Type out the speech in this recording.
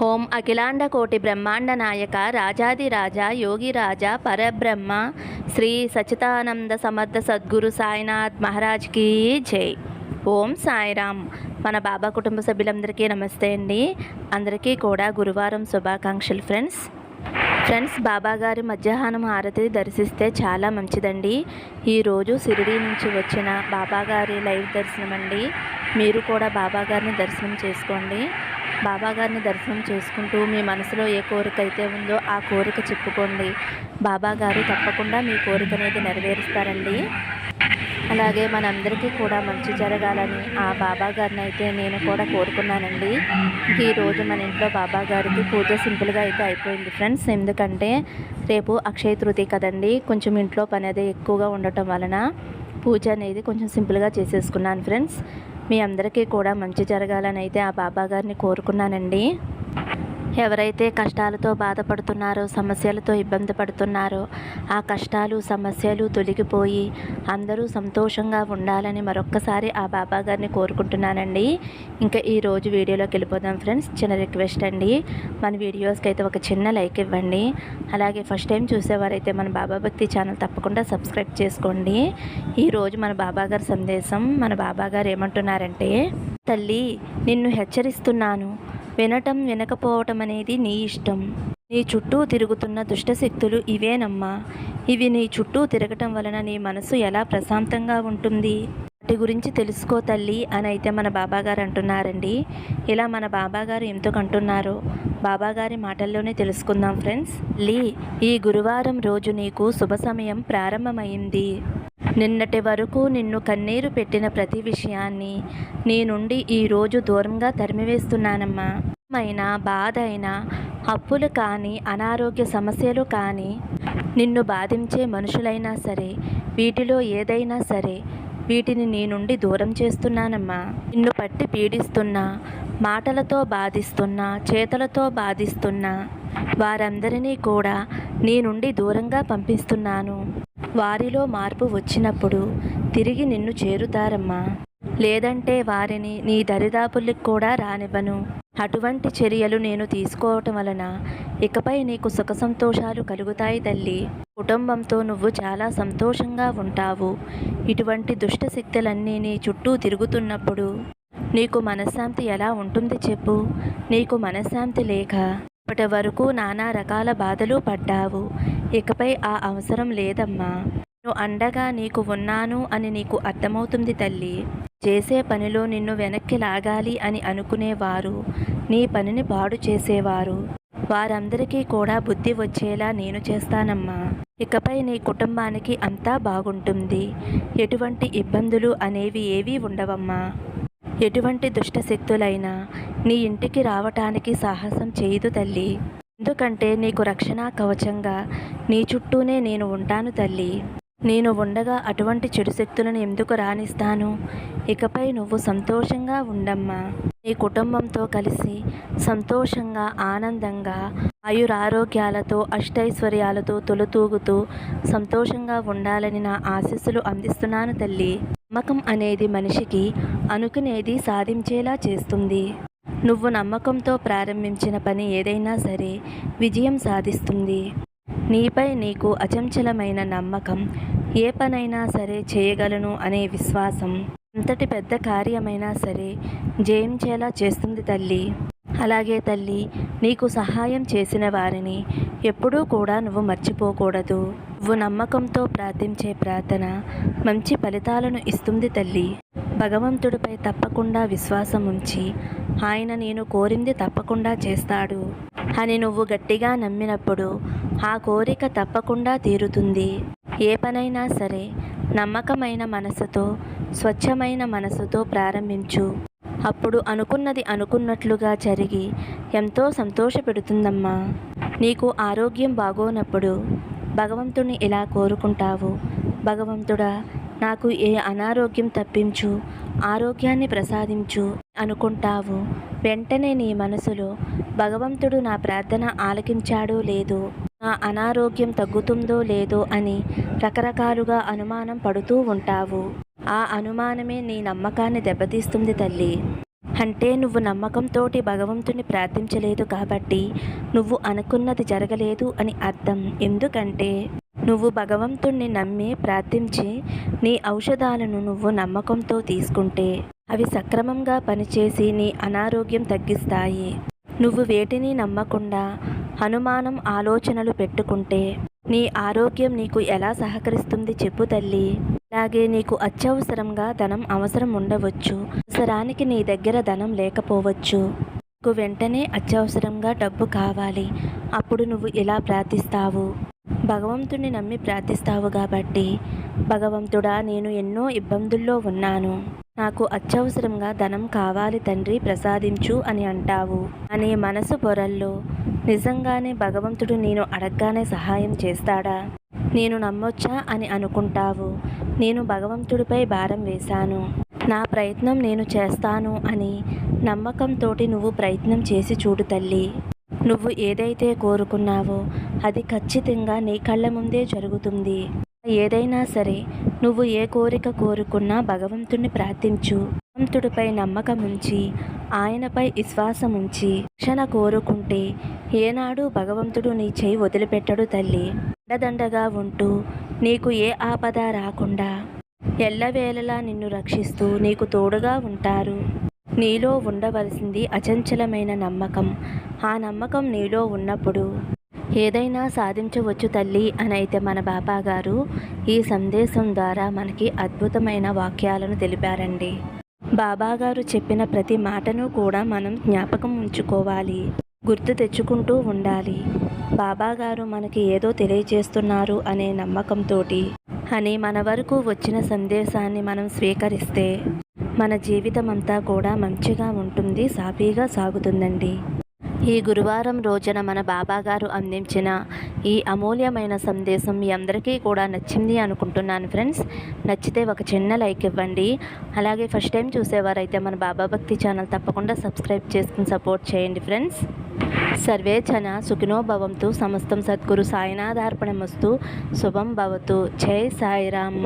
ఓం అఖిలాండ కోటి బ్రహ్మాండ నాయక రాజాదిరాజ యోగిరాజ పరబ్రహ్మ శ్రీ సచితానంద సమర్థ సద్గురు సాయినాథ్ మహారాజ్కి జై. ఓం సాయిరామ్. మన బాబా కుటుంబ సభ్యులందరికీ నమస్తే అండి. అందరికీ కూడా గురువారం శుభాకాంక్షలు ఫ్రెండ్స్ బాబాగారి మధ్యాహ్నం హారతి దర్శిస్తే చాలా మంచిదండి. ఈరోజు షిరిడీ నుంచి వచ్చిన బాబాగారి లైవ్ దర్శనం అండి. మీరు కూడా బాబాగారిని దర్శనం చేసుకోండి. బాబాగారిని దర్శనం చేసుకుంటూ మీ మనసులో ఏ కోరిక అయితే ఉందో ఆ కోరిక చెప్పుకోండి. బాబాగారు తప్పకుండా మీ కోరిక అనేది నెరవేరుస్తారండి. అలాగే మనందరికీ కూడా మంచి జరగాలని ఆ బాబాగారిని అయితే నేను కూడా కోరుకున్నానండి. ఈరోజు మన ఇంట్లో బాబాగారికి పూజ సింపుల్గా అయితే అయిపోయింది ఫ్రెండ్స్. ఎందుకంటే రేపు అక్షయ తృతీయ కదండి. కొంచెం ఇంట్లో పని అదే ఎక్కువగా ఉండటం వలన పూజ అనేది కొంచెం సింపుల్గా చేసేసుకున్నాను ఫ్రెండ్స్. మీ అందరికీ కూడా మంచి జరగాలని అయితే ఆ బాబాగారిని కోరుకున్నానండి. ఎవరైతే కష్టాలతో బాధపడుతున్నారో, సమస్యలతో ఇబ్బంది పడుతున్నారో ఆ కష్టాలు సమస్యలు తొలగిపోయి అందరూ సంతోషంగా ఉండాలని మరొక్కసారి ఆ బాబాగారిని కోరుకుంటున్నానండి. ఇంకా ఈరోజు వీడియోలోకి వెళ్ళిపోదాం ఫ్రెండ్స్. చిన్న రిక్వెస్ట్ అండి, మన వీడియోస్కి అయితే ఒక చిన్న లైక్ ఇవ్వండి. అలాగే ఫస్ట్ టైం చూసేవారైతే మన బాబా భక్తి ఛానల్ తప్పకుండా సబ్స్క్రైబ్ చేసుకోండి. ఈరోజు మన బాబాగారి సందేశం, మన బాబాగారు ఏమంటున్నారంటే, తల్లి నిన్ను హెచ్చరిస్తున్నాను, వినటం వినకపోవటం అనేది నీ ఇష్టం. నీ చుట్టూ తిరుగుతున్న దుష్టశక్తులు ఇవేనమ్మా. ఇవి నీ చుట్టూ తిరగటం వలన నీ మనసు ఎలా ప్రశాంతంగా ఉంటుంది, వాటి గురించి తెలుసుకో తల్లి అని అయితే మన బాబాగారు అంటున్నారండి. ఇలా మన బాబాగారు ఎందుకు అంటున్నారో బాబాగారి మాటల్లోనే తెలుసుకుందాం ఫ్రెండ్స్. ఈ గురువారం రోజు నీకు శుభ సమయం ప్రారంభమైంది. నిన్నటి వరకు నిన్ను కన్నీరు పెట్టిన ప్రతి విషయాన్ని నీ నుండి ఈరోజు దూరంగా తరిమివేస్తున్నానమ్మా. అయినా బాధ అయినా, అప్పులు కానీ, అనారోగ్య సమస్యలు కానీ, నిన్ను బాధించే మనుషులైనా సరే, వీటిలో ఏదైనా సరే వీటిని నీ నుండి దూరం చేస్తున్నానమ్మా. నిన్ను పట్టి పీడిస్తున్నా, మాటలతో బాధిస్తున్నా, చేతలతో బాధిస్తున్నా వారందరినీ కూడా నీ నుండి దూరంగా పంపిస్తున్నాను. వారిలో మార్పు వచ్చినప్పుడు తిరిగి నిన్ను చేరుతారమ్మా. లేదంటే వారిని నీ దరిదాపులకు కూడా రానివ్వను. అటువంటి చర్యలు నేను తీసుకోవటం వలన ఇకపై నీకు సుఖ సంతోషాలు కలుగుతాయి తల్లి. కుటుంబంతో నువ్వు చాలా సంతోషంగా ఉంటావు. ఇటువంటి దుష్ట శక్తులన్నీ నీ చుట్టూ తిరుగుతున్నప్పుడు నీకు మనశ్శాంతి ఎలా ఉంటుంది చెప్పు. నీకు మనశ్శాంతి లేక ఇప్పటి వరకు నానా రకాల బాధలు పడ్డావు. ఇకపై ఆ అవసరం లేదమ్మా. నేను అండగా నీకు ఉన్నాను అని నీకు అర్థమవుతుంది తల్లి. చేసే పనిలో నిన్ను వెనక్కి లాగాలి అని అనుకునేవారు, నీ పనిని పాడు చేసేవారు, వారందరికీ కూడా బుద్ధి వచ్చేలా నేను చేస్తానమ్మా. ఇకపై నీ కుటుంబానికి అంతా బాగుంటుంది. ఎటువంటి ఇబ్బందులు అనేవి ఏవీ ఉండవమ్మా. ఎటువంటి దుష్టశక్తులైనా నీ ఇంటికి రావటానికి సాహసం చేయదు తల్లి. ఎందుకంటే నీకు రక్షణ కవచంగా నీ చుట్టూనే నేను ఉంటాను తల్లి. నేను ఉండగా అటువంటి చెడు శక్తులను ఎందుకు రాణిస్తాను. ఇకపై నువ్వు సంతోషంగా ఉండమ్మా. నీ కుటుంబంతో కలిసి సంతోషంగా, ఆనందంగా, ఆయురారోగ్యాలతో, అష్టైశ్వర్యాలతో తొలుతూగుతూ సంతోషంగా ఉండాలని నా ఆశీస్సులు అందిస్తున్నాను తల్లి. నమ్మకం అనేది మనిషికి అనుకునేది సాధించేలా చేస్తుంది. నువ్వు నమ్మకంతో ప్రారంభించిన పని ఏదైనా సరే విజయం సాధిస్తుంది. నీపై నీకు అచంచలమైన నమ్మకం, ఏ పనైనా సరే చేయగలను అనే విశ్వాసం అంతటి పెద్ద కార్యమైనా సరే జయించేలా చేస్తుంది తల్లి. అలాగే తల్లి, నీకు సహాయం చేసిన వారిని ఎప్పుడూ కూడా నువ్వు మర్చిపోకూడదు. నువ్వు నమ్మకంతో ప్రార్థించే ప్రార్థన మంచి ఫలితాలను ఇస్తుంది తల్లి. భగవంతుడిపై తప్పకుండా విశ్వాసం ఉంచి ఆయన నేను కోరింది తప్పకుండా చేస్తాడు అని నువ్వు గట్టిగా నమ్మినప్పుడు ఆ కోరిక తప్పకుండా తీరుతుంది. ఏ పనైనా సరే నమ్మకమైన మనసుతో, స్వచ్ఛమైన మనసుతో ప్రారంభించు. అప్పుడు అనుకున్నది అనుకున్నట్లుగా జరిగి ఎంతో సంతోషపెడుతుందమ్మా. నీకు ఆరోగ్యం బాగోనప్పుడు భగవంతుని ఇలా కోరుకుంటావు, భగవంతుడా నాకు ఏ అనారోగ్యం తప్పించు, ఆరోగ్యాన్ని ప్రసాదించు అనుకుంటావు. వెంటనే నీ మనసులో భగవంతుడు నా ప్రార్థన ఆలకించాడో లేదో, నా అనారోగ్యం తగ్గుతుందో లేదో అని రకరకాలుగా అనుమానం పడుతూ ఉంటావు. ఆ అనుమానమే నీ నమ్మకాన్ని దెబ్బతీస్తుంది తల్లి. అంటే నువ్వు నమ్మకంతోటి భగవంతుని ప్రార్థించలేదు కాబట్టి నువ్వు అనుకున్నది జరగలేదు అని అర్థం. ఎందుకంటే నువ్వు భగవంతుణ్ణి నమ్మి ప్రార్థించి నీ ఔషధాలను నువ్వు నమ్మకంతో తీసుకుంటే అవి సక్రమంగా పనిచేసి నీ అనారోగ్యం తగ్గిస్తాయి. నువ్వు వేటిని నమ్మకుండా అనుమానం ఆలోచనలు పెట్టుకుంటే నీ ఆరోగ్యం నీకు ఎలా సహకరిస్తుంది చెప్పు తల్లి. అలాగే నీకు అత్యవసరంగా ధనం అవసరం ఉండవచ్చు, అవసరానికి నీ దగ్గర ధనం లేకపోవచ్చు, నీకు వెంటనే అత్యవసరంగా డబ్బు కావాలి. అప్పుడు నువ్వు ఇలా ప్రార్థిస్తావు, భగవంతుని నమ్మి ప్రార్థిస్తావు కాబట్టి, భగవంతుడా నేను ఎన్నో ఇబ్బందుల్లో ఉన్నాను, నాకు అత్యవసరంగా ధనం కావాలి తండ్రి ప్రసాదించు అని అంటావు. అని మనసు పొరల్లో నిజంగానే భగవంతుడు నేను అడగగానే సహాయం చేస్తాడా, నేను నమ్మొచ్చా అని అనుకుంటావు. నేను భగవంతుడిపై భారం వేశాను, నా ప్రయత్నం నేను చేస్తాను అని నమ్మకంతోటి నువ్వు ప్రయత్నం చేసి చూడు తల్లి. నువ్వు ఏదైతే కోరుకున్నావో అది ఖచ్చితంగా నీ కళ్ళ ముందే జరుగుతుంది. ఏదైనా సరే నువ్వు ఏ కోరిక కోరుకున్నా భగవంతుణ్ణి ప్రార్థించు. భగవంతుడిపై నమ్మకం ఉంచి ఆయనపై విశ్వాసం ఉంచి రక్షణ కోరుకుంటే ఏనాడు భగవంతుడు నీ చేయి వదిలిపెట్టడు తల్లి. అండదండగా ఉంటూ నీకు ఏ ఆపద రాకుండా ఎల్లవేళలా నిన్ను రక్షిస్తూ నీకు తోడుగా ఉంటారు. నీలో ఉండవలసింది అచంచలమైన నమ్మకం. ఆ నమ్మకం నీలో ఉన్నప్పుడు ఏదైనా సాధించవచ్చు తల్లి అని అయితే మన బాబా గారు ఈ సందేశం ద్వారా మనకి అద్భుతమైన వాక్యాలను తెలిపారండి. బాబా గారు చెప్పిన ప్రతి మాటను కూడా మనం జ్ఞాపకం ఉంచుకోవాలి, గుర్తు తెచ్చుకుంటూ ఉండాలి. బాబా గారు మనకి ఏదో తెలియజేస్తున్నారు అనే నమ్మకంతో అని మన వరకు వచ్చిన సందేశాన్ని మనం స్వీకరిస్తే మన జీవితం అంతా కూడా మంచిగా ఉంటుంది, సాఫీగా సాగుతుందండి. ఈ గురువారం రోజున మన బాబా గారు అందించిన ఈ అమూల్యమైన సందేశం మీ అందరికీ కూడా నచ్చింది అనుకుంటున్నాను ఫ్రెండ్స్. నచ్చితే ఒక చిన్న లైక్ ఇవ్వండి. అలాగే ఫస్ట్ టైం చూసేవారైతే మన బాబా భక్తి ఛానల్ తప్పకుండా సబ్స్క్రైబ్ చేసుకుని సపోర్ట్ చేయండి ఫ్రెండ్స్. సర్వే జన సుఖినో భవంతు, సమస్తం సద్గురు సాయినాథార్పణమస్తు, శుభం భవతు. జై సాయిరామ్.